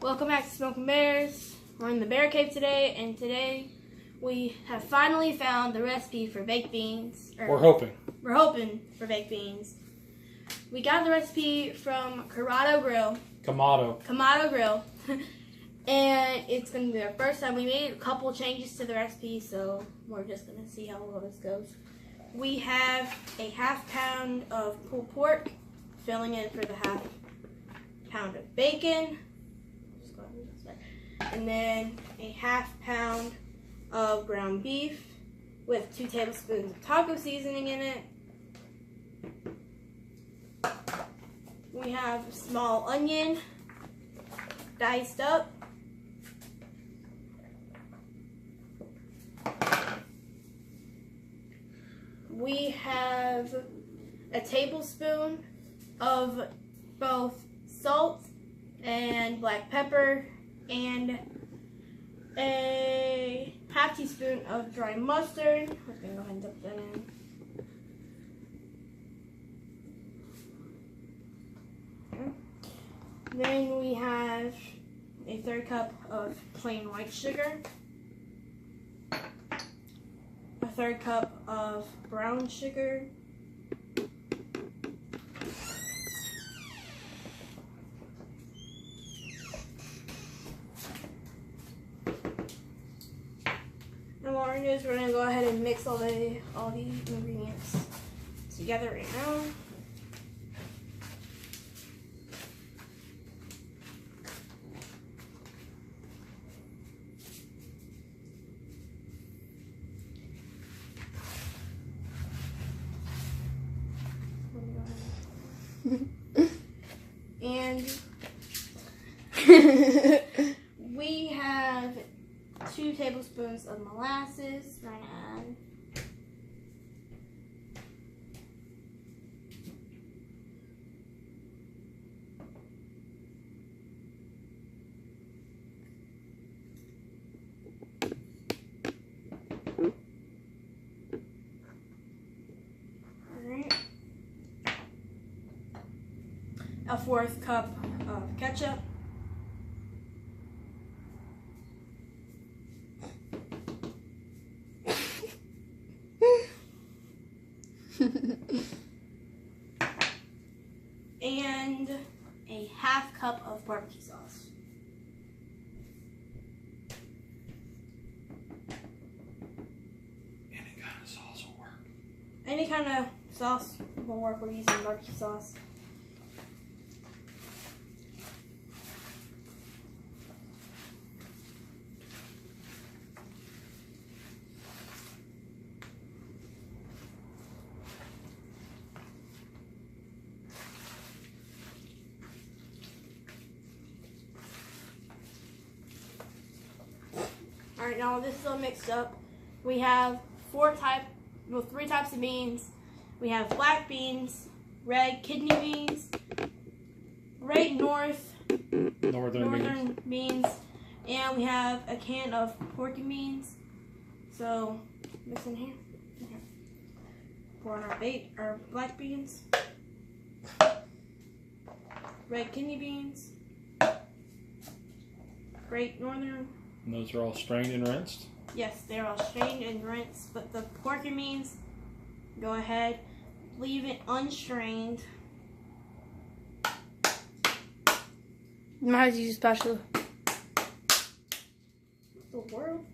Welcome back to Smoking Bears. We're in the bear cave today, and today we have finally found the recipe for baked beans. We're hoping for baked beans. We got the recipe from Kamado Grill, and it's going to be our first time. We made a couple changes to the recipe, so we're just going to see how well this goes. We have a ½ pound of pulled pork, filling in for the ½ pound of bacon. And then a ½ pound of ground beef with 2 tablespoons of taco seasoning in it. We have small onion diced up. We have a tablespoon of both salt and black pepper, and a ½ teaspoon of dry mustard. I'm going to go ahead and dip that in. Okay. Then we have a 1/3 cup of plain white sugar, a 1/3 cup of brown sugar, and what we're going to do is we're going to go ahead and mix all the ingredients together right now. And we have 2 tablespoons of molasses. We're going to add. Alright. A 1/4 cup of ketchup. And a ½ cup of barbecue sauce. any kind of sauce will work. Any kind of sauce will work. We're using barbecue sauce. Alright, now this is all mixed up. We have 3 types of beans. We have black beans, red kidney beans, red northern beans, and we have a can of porky beans. So, mix in here. Okay. Pour in our black beans, red kidney beans, Great Northern. And those are all strained and rinsed? Yes, they're all strained and rinsed, but the porky beans, go ahead, leave it unstrained. Mine's use special. The world.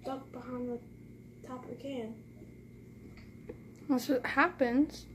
Stuck behind the top of the can. That's what happens.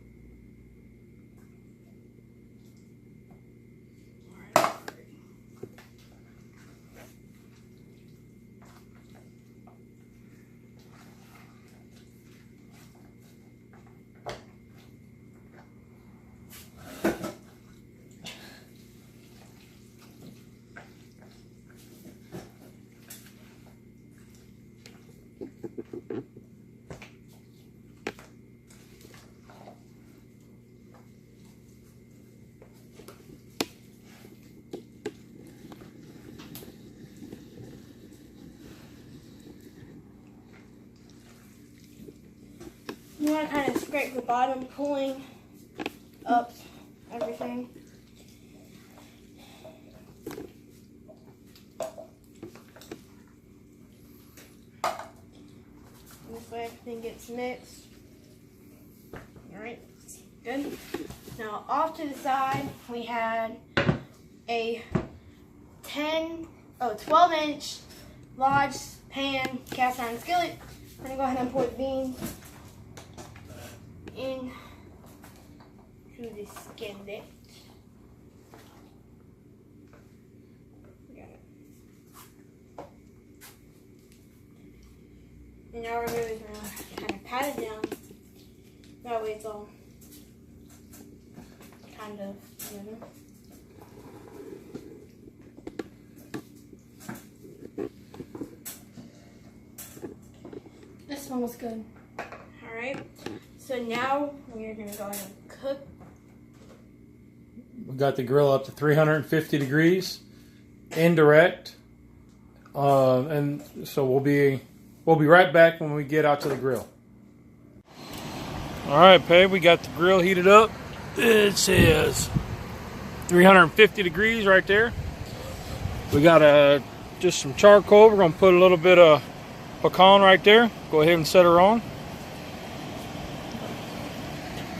You want to kind of scrape the bottom, pulling up everything. This way everything gets mixed. Alright, good. Now off to the side, we had a 12-inch large pan cast iron skillet. We're gonna go ahead and pour the beans in to the skillet. And now we're going to kind of pat it down. That way it's all kind of even. This smells good. Alright, so now we're going to go ahead and cook. We got the grill up to 350 degrees, indirect, and so we'll be right back when we get out to the grill. All right, Peg, we got the grill heated up. It says 350 degrees right there. We got just some charcoal. We're gonna put a little bit of pecan right there. Go ahead and set her on.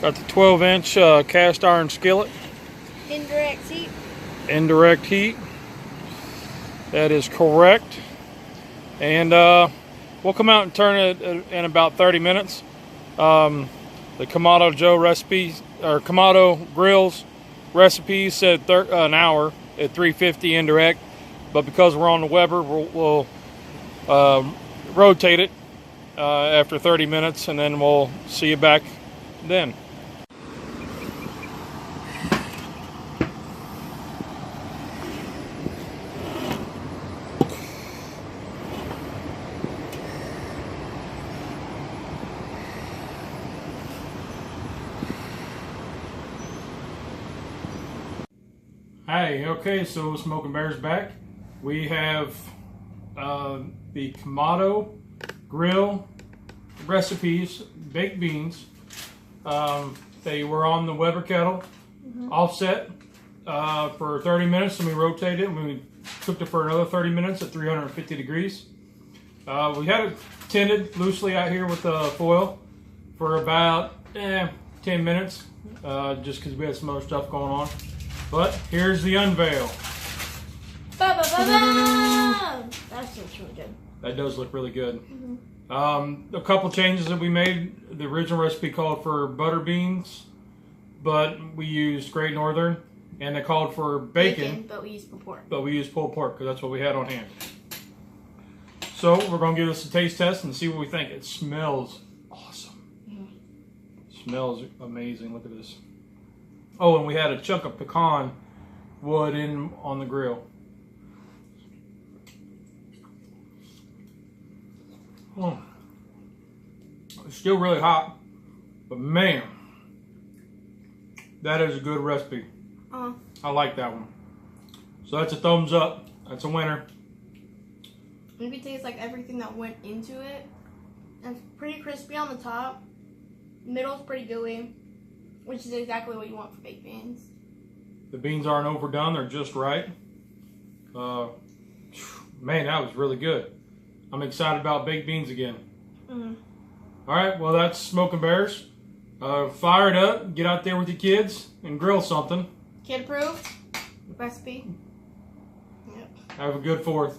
Got the 12-inch cast iron skillet. Indirect heat. Indirect heat. That is correct. And we'll come out and turn it in about 30 minutes. The Kamado Joe recipe, or Kamado Grills recipe said an hour at 350 indirect, but because we're on the Weber, we'll rotate it after 30 minutes, and then we'll see you back then. Hey, okay, so Smoking Bear's back. We have the Kamado Grill recipes, baked beans. They were on the Weber kettle, offset for 30 minutes, and we rotated it, and we cooked it for another 30 minutes at 350 degrees. We had it tinted loosely out here with foil for about 10 minutes, just because we had some other stuff going on. But here's the unveil. That looks really good. That does look really good. A couple changes that we made. The original recipe called for butter beans, but we used Great Northern, and they called for bacon, but we used pulled pork. But we used pulled pork because that's what we had on hand. So we're gonna give this a taste test and see what we think. It smells awesome. Smells amazing. Look at this. Oh, and we had a chunk of pecan wood in on the grill. Oh, it's still really hot, but man, that is a good recipe. I like that one. So that's a thumbs up. That's a winner. You can taste like everything that went into it. It's pretty crispy on the top. Middle's pretty gooey, which is exactly what you want for baked beans. The beans aren't overdone, they're just right. Man, that was really good. I'm excited about baked beans again. All right, well, that's Smoking Bears. Fire it up, get out there with your kids, and grill something. Kid approved recipe. Yep. Have a good 4th.